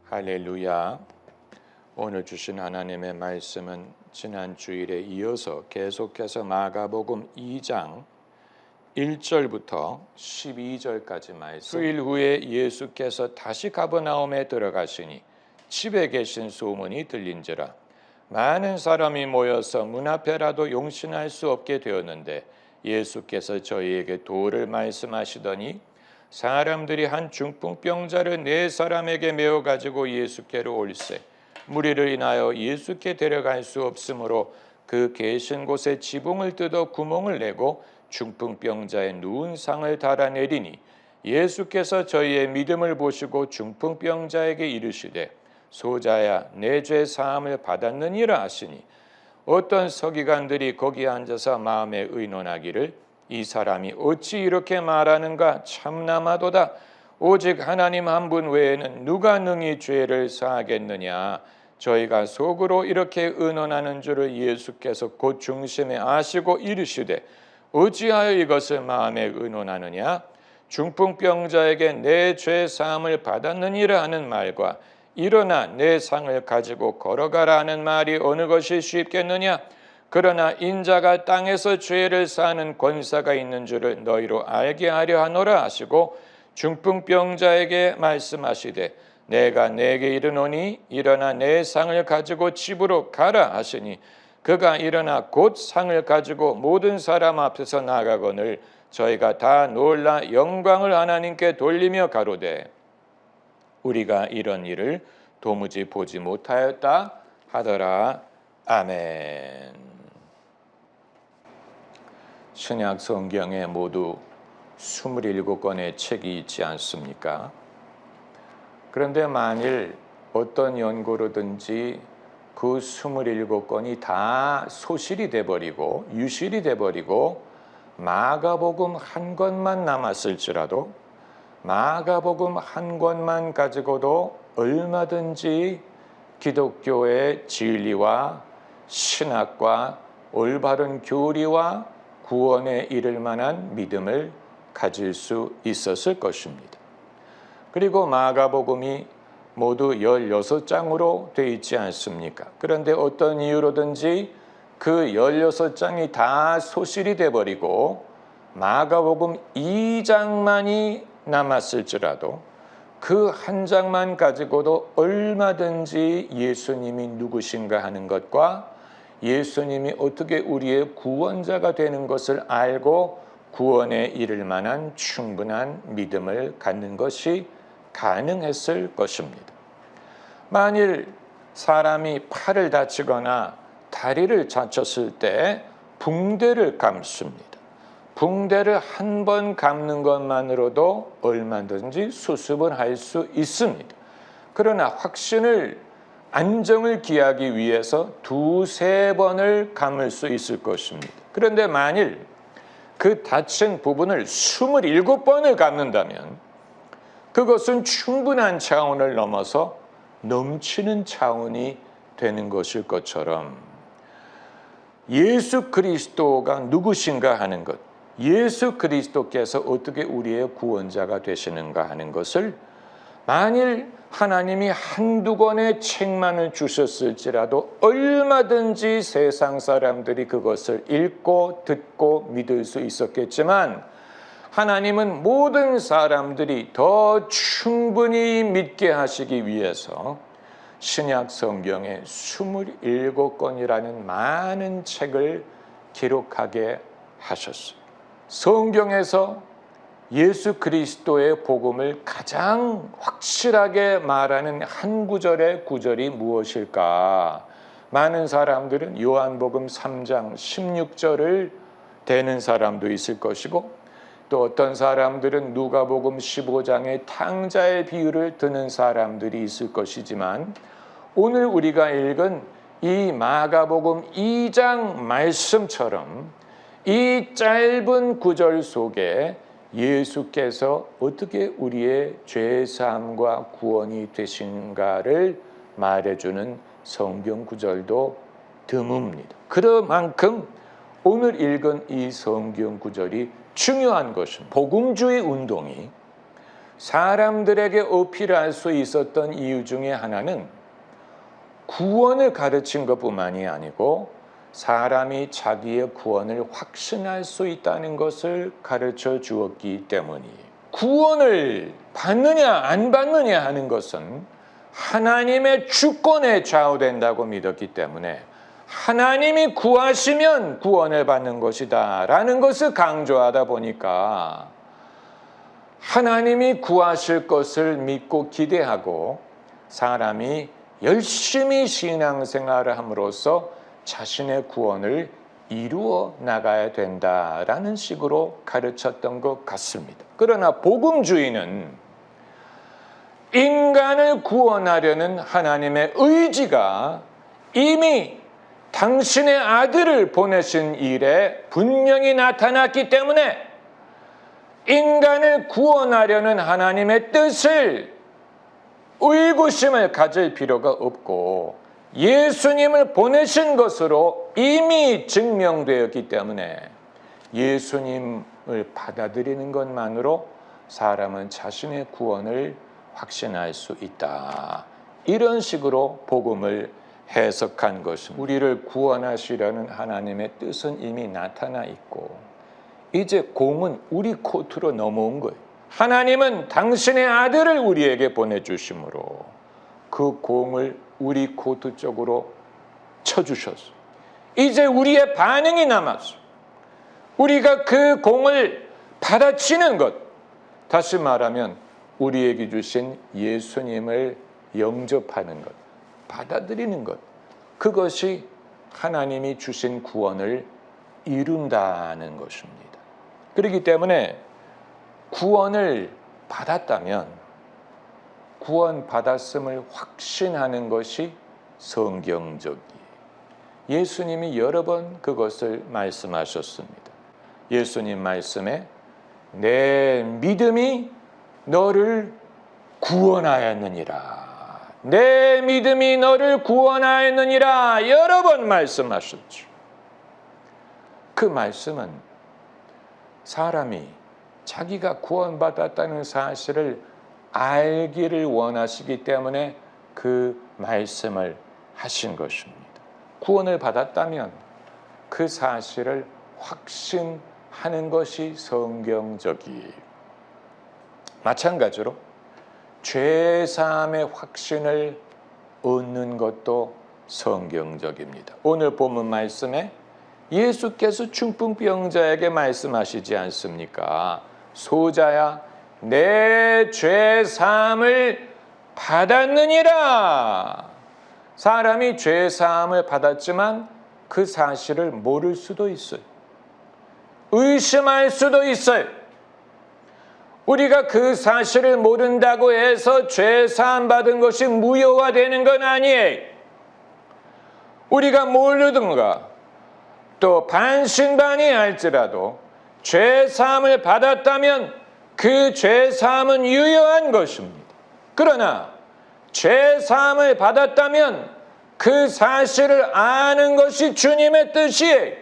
할렐루야. 오늘 주신 하나님의 말씀은 지난 주일에 이어서 계속해서 마가복음 2장 1절부터 12절까지 말씀. 수일 후에 예수께서 다시 가버나움에 들어가시니 집에 계신 소문이 들린지라 많은 사람이 모여서 문 앞에라도 용신할 수 없게 되었는데 예수께서 저희에게 도를 말씀하시더니 사람들이 한 중풍병자를 4사람에게 메어 가지고 예수께로 올세 무리를 인하여 예수께 데려갈 수 없으므로 그 계신 곳에 지붕을 뜯어 구멍을 내고 중풍병자의 누운 상을 달아내리니 예수께서 저희의 믿음을 보시고 중풍병자에게 이르시되 소자야 내 죄 사함을 받았느니라 하시니 어떤 서기관들이 거기 앉아서 마음에 의논하기를 이 사람이 어찌 이렇게 말하는가 참남하도다. 오직 하나님 한 분 외에는 누가 능히 죄를 사하겠느냐. 저희가 속으로 이렇게 의논하는 줄을 예수께서 곧 중심에 아시고 이르시되 어찌하여 이것을 마음에 의논하느냐. 중풍병자에게 내 죄 사함을 받았느니라 하는 말과 일어나 내 상을 가지고 걸어가라 하는 말이 어느 것이 쉽겠느냐. 그러나 인자가 땅에서 죄를 사하는 권세가 있는 줄을 너희로 알게 하려 하노라 하시고 중풍병자에게 말씀하시되 내가 내게 이르노니 일어나 내 상을 가지고 집으로 가라 하시니 그가 일어나 곧 상을 가지고 모든 사람 앞에서 나가거늘 저희가 다 놀라 영광을 하나님께 돌리며 가로되 우리가 이런 일을 도무지 보지 못하였다 하더라. 아멘. 신약 성경에 모두 27권의 책이 있지 않습니까? 그런데 만일 어떤 연고로든지 그 27권이 다 소실이 돼버리고 유실이 돼버리고 마가복음 한 권만 남았을지라도 마가복음 한 권만 가지고도 얼마든지 기독교의 진리와 신학과 올바른 교리와 구원에 이를 만한 믿음을 가질 수 있었을 것입니다. 그리고 마가복음이 모두 16장으로 되어 있지 않습니까? 그런데 어떤 이유로든지 그 16장이 다 소실이 돼버리고 마가복음 2장만이 남았을지라도 그 한 장만 가지고도 얼마든지 예수님이 누구신가 하는 것과 예수님이 어떻게 우리의 구원자가 되는 것을 알고 구원에 이를 만한 충분한 믿음을 갖는 것이 가능했을 것입니다. 만일 사람이 팔을 다치거나 다리를 다쳤을 때 붕대를 감습니다. 붕대를 한 번 감는 것만으로도 얼마든지 수습을 할 수 있습니다. 그러나 안정을 기하기 위해서 2-3번을 감을 수 있을 것입니다. 그런데 만일 그 다친 부분을 27번을 감는다면 그것은 충분한 차원을 넘어서 넘치는 차원이 되는 것일 것처럼 예수 그리스도가 누구신가 하는 것, 예수 그리스도께서 어떻게 우리의 구원자가 되시는가 하는 것을 만일 하나님이 한두 권의 책만을 주셨을지라도 얼마든지 세상 사람들이 그것을 읽고 듣고 믿을 수 있었겠지만 하나님은 모든 사람들이 더 충분히 믿게 하시기 위해서 신약 성경에 27권이라는 많은 책을 기록하게 하셨어요. 성경에서 예수 그리스도의 복음을 가장 확실하게 말하는 한 구절이 무엇일까? 많은 사람들은 요한복음 3장 16절을 대는 사람도 있을 것이고 또 어떤 사람들은 누가복음 15장의 탕자의 비유를 드는 사람들이 있을 것이지만 오늘 우리가 읽은 이 마가복음 2장 말씀처럼 이 짧은 구절 속에 예수께서 어떻게 우리의 죄사함과 구원이 되신가를 말해주는 성경 구절도 드뭅니다. 그만큼 오늘 읽은 이 성경 구절이 중요한 것은 복음주의 운동이 사람들에게 어필할 수 있었던 이유 중에 하나는 구원을 가르친 것뿐만이 아니고 사람이 자기의 구원을 확신할 수 있다는 것을 가르쳐 주었기 때문이에요. 구원을 받느냐 안 받느냐 하는 것은 하나님의 주권에 좌우된다고 믿었기 때문에 하나님이 구하시면 구원을 받는 것이다 라는 것을 강조하다 보니까 하나님이 구하실 것을 믿고 기대하고 사람이 열심히 신앙생활을 함으로써 자신의 구원을 이루어 나가야 된다라는 식으로 가르쳤던 것 같습니다. 그러나 복음주의는 인간을 구원하려는 하나님의 의지가 이미 당신의 아들을 보내신 일에 분명히 나타났기 때문에 인간을 구원하려는 하나님의 뜻을 의구심을 가질 필요가 없고 예수님을 보내신 것으로 이미 증명되었기 때문에 예수님을 받아들이는 것만으로 사람은 자신의 구원을 확신할 수 있다. 이런 식으로 복음을 해석한 것입니다. 우리를 구원하시려는 하나님의 뜻은 이미 나타나 있고 이제 공은 우리 코트로 넘어온 거예요. 하나님은 당신의 아들을 우리에게 보내주심으로 그 공을 우리 코트 쪽으로 쳐주셨어요. 이제 우리의 반응이 남았어요. 우리가 그 공을 받아치는 것, 다시 말하면 우리에게 주신 예수님을 영접하는 것, 받아들이는 것, 그것이 하나님이 주신 구원을 이룬다는 것입니다. 그렇기 때문에 구원을 받았다면 구원받았음을 확신하는 것이 성경적이에요. 예수님이 여러 번 그것을 말씀하셨습니다. 예수님 말씀에 내 믿음이 너를 구원하였느니라. 내 믿음이 너를 구원하였느니라 여러 번 말씀하셨죠. 그 말씀은 사람이 자기가 구원받았다는 사실을 알기를 원하시기 때문에 그 말씀을 하신 것입니다. 구원을 받았다면 그 사실을 확신하는 것이 성경적이에요. 마찬가지로 죄사함의 확신을 얻는 것도 성경적입니다. 오늘 본문 말씀에 예수께서 중풍병자에게 말씀하시지 않습니까? 소자야, 내 죄사함을 받았느니라. 사람이 죄사함을 받았지만 그 사실을 모를 수도 있어요. 의심할 수도 있어요. 우리가 그 사실을 모른다고 해서 죄사함 받은 것이 무효화되는 건 아니에요. 우리가 모르든가 또 반신반의할지라도 죄사함을 받았다면 그 죄사함은 유효한 것입니다. 그러나 죄사함을 받았다면 그 사실을 아는 것이 주님의 뜻이에요.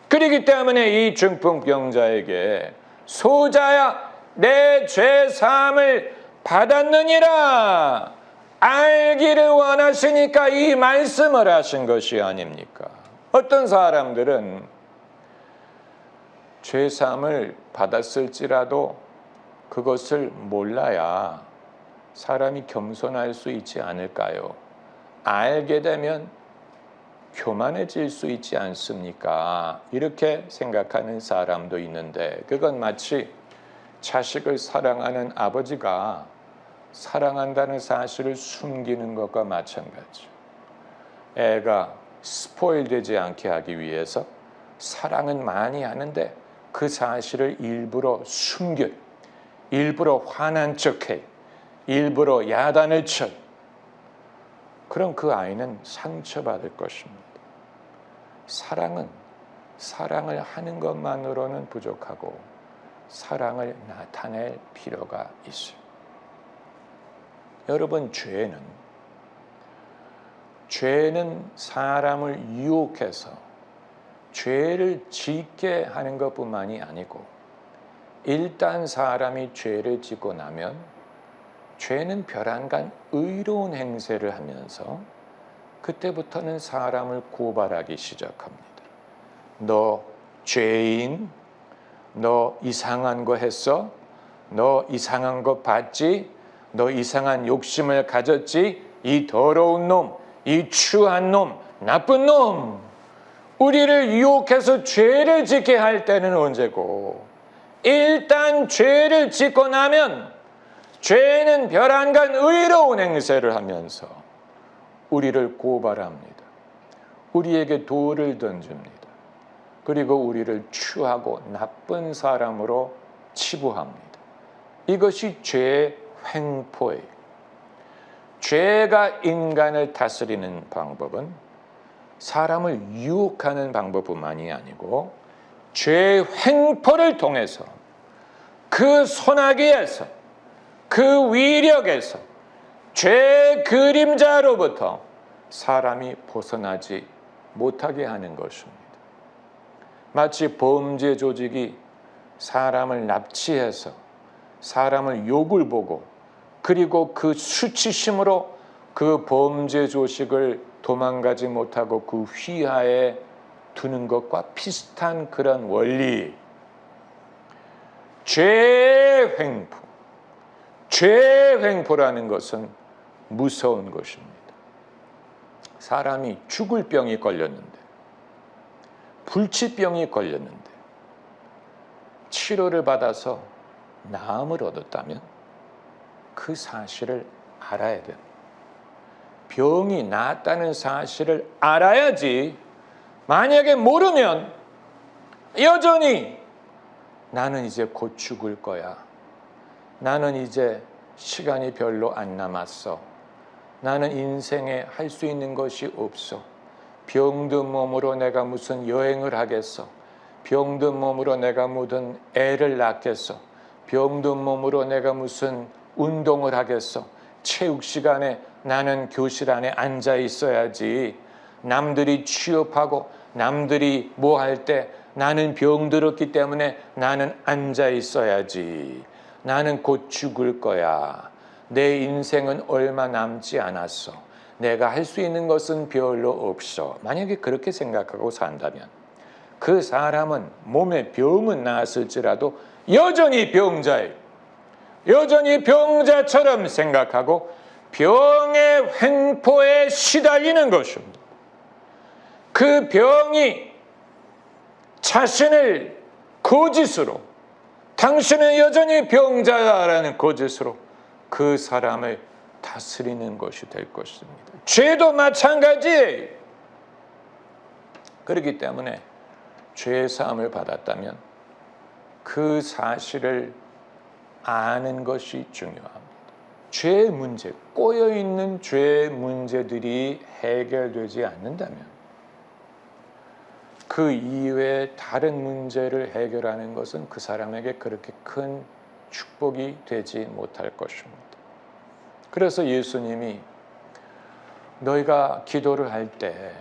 그렇기 때문에 이 중풍병자에게 소자야 내 죄사함을 받았느니라 알기를 원하시니까 이 말씀을 하신 것이 아닙니까? 어떤 사람들은 죄사함을 받았을지라도 그것을 몰라야 사람이 겸손할 수 있지 않을까요? 알게 되면 교만해질 수 있지 않습니까? 이렇게 생각하는 사람도 있는데 그건 마치 자식을 사랑하는 아버지가 사랑한다는 사실을 숨기는 것과 마찬가지죠. 애가 스포일 되지 않게 하기 위해서 사랑은 많이 하는데 그 사실을 일부러 숨겨요. 일부러 화난 척해요. 일부러 야단을 쳐요. 그럼 그 아이는 상처받을 것입니다. 사랑은 사랑을 하는 것만으로는 부족하고 사랑을 나타낼 필요가 있어요. 여러분, 죄는 사람을 유혹해서 죄를 짓게 하는 것뿐만이 아니고 일단 사람이 죄를 짓고 나면 죄는 벼랑간 의로운 행세를 하면서 그때부터는 사람을 고발하기 시작합니다. 너 죄인, 너 이상한 거 했어? 너 이상한 거 봤지? 너 이상한 욕심을 가졌지? 이 더러운 놈, 이 추한 놈, 나쁜 놈. 우리를 유혹해서 죄를 짓게 할 때는 언제고, 일단 죄를 짓고 나면 죄는 벼랑간 의로운 행세를 하면서 우리를 고발합니다. 우리에게 돌을 던집니다. 그리고 우리를 추하고 나쁜 사람으로 치부합니다. 이것이 죄의 횡포예요. 죄가 인간을 다스리는 방법은 사람을 유혹하는 방법뿐만이 아니고 죄의 횡포를 통해서 그 소나기에서 그 위력에서 죄의 그림자로부터 사람이 벗어나지 못하게 하는 것입니다. 마치 범죄 조직이 사람을 납치해서 사람을 욕을 보고 그리고 그 수치심으로 그 범죄 조직을 도망가지 못하고 그 휘하에 두는 것과 비슷한 그런 원리. 죄의 횡포. 죄의 횡포라는 것은 무서운 것입니다. 사람이 죽을 병이 걸렸는데, 불치병이 걸렸는데 치료를 받아서 나음을 얻었다면 그 사실을 알아야 돼요. 병이 낫다는 사실을 알아야지. 만약에 모르면 여전히 나는 이제 곧 죽을 거야. 나는 이제 시간이 별로 안 남았어. 나는 인생에 할 수 있는 것이 없어. 병든 몸으로 내가 무슨 여행을 하겠어. 병든 몸으로 내가 무슨 애를 낳겠어. 병든 몸으로 내가 무슨 운동을 하겠어. 체육 시간에 나는 교실 안에 앉아 있어야지. 남들이 취업하고 남들이 뭐 할 때 나는 병들었기 때문에 나는 앉아 있어야지. 나는 곧 죽을 거야. 내 인생은 얼마 남지 않았어. 내가 할 수 있는 것은 별로 없어. 만약에 그렇게 생각하고 산다면 그 사람은 몸에 병은 나았을지라도 여전히 병자예요. 여전히 병자처럼 생각하고 병의 횡포에 시달리는 것입니다. 그 병이 자신을 거짓으로, 당신은 여전히 병자라는 거짓으로 그 사람을 다스리는 것이 될 것입니다. 죄도 마찬가지예요. 그렇기 때문에 죄 사함을 받았다면 그 사실을 아는 것이 중요합니다. 죄의 문제, 꼬여있는 죄의 문제들이 해결되지 않는다면 그 이외의 다른 문제를 해결하는 것은 그 사람에게 그렇게 큰 축복이 되지 못할 것입니다. 그래서 예수님이 너희가 기도를 할 때,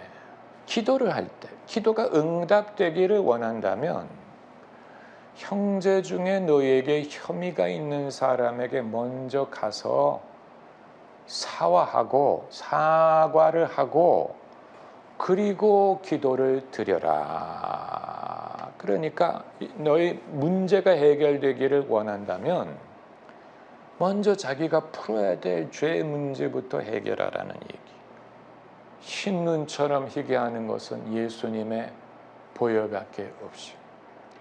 기도가 응답되기를 원한다면 형제 중에 너희에게 혐의가 있는 사람에게 먼저 가서 사과를 하고 그리고 기도를 드려라. 그러니까 너희 문제가 해결되기를 원한다면 먼저 자기가 풀어야 될 죄의 문제부터 해결하라는 얘기. 흰눈처럼 희게 하는 것은 예수님의 보혈밖에 없이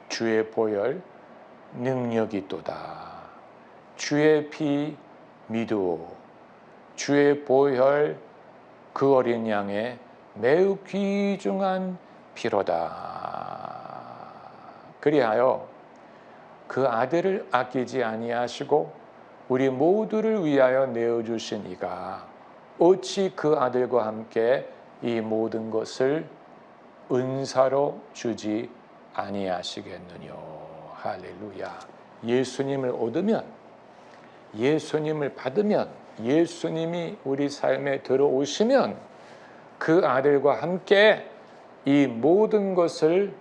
주의 보혈 능력이 또다. 주의 피 믿어. 주의 보혈 그 어린 양의 매우 귀중한 피로다. 그리하여 그 아들을 아끼지 아니하시고 우리 모두를 위하여 내어주신 이가 어찌 그 아들과 함께 이 모든 것을 은사로 주지 아니하시겠느냐. 할렐루야. 예수님을 얻으면, 예수님을 받으면, 예수님이 우리 삶에 들어오시면 그 아들과 함께 이 모든 것을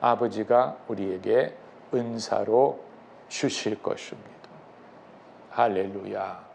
아버지가 우리에게 은사로 주실 것입니다. 할렐루야.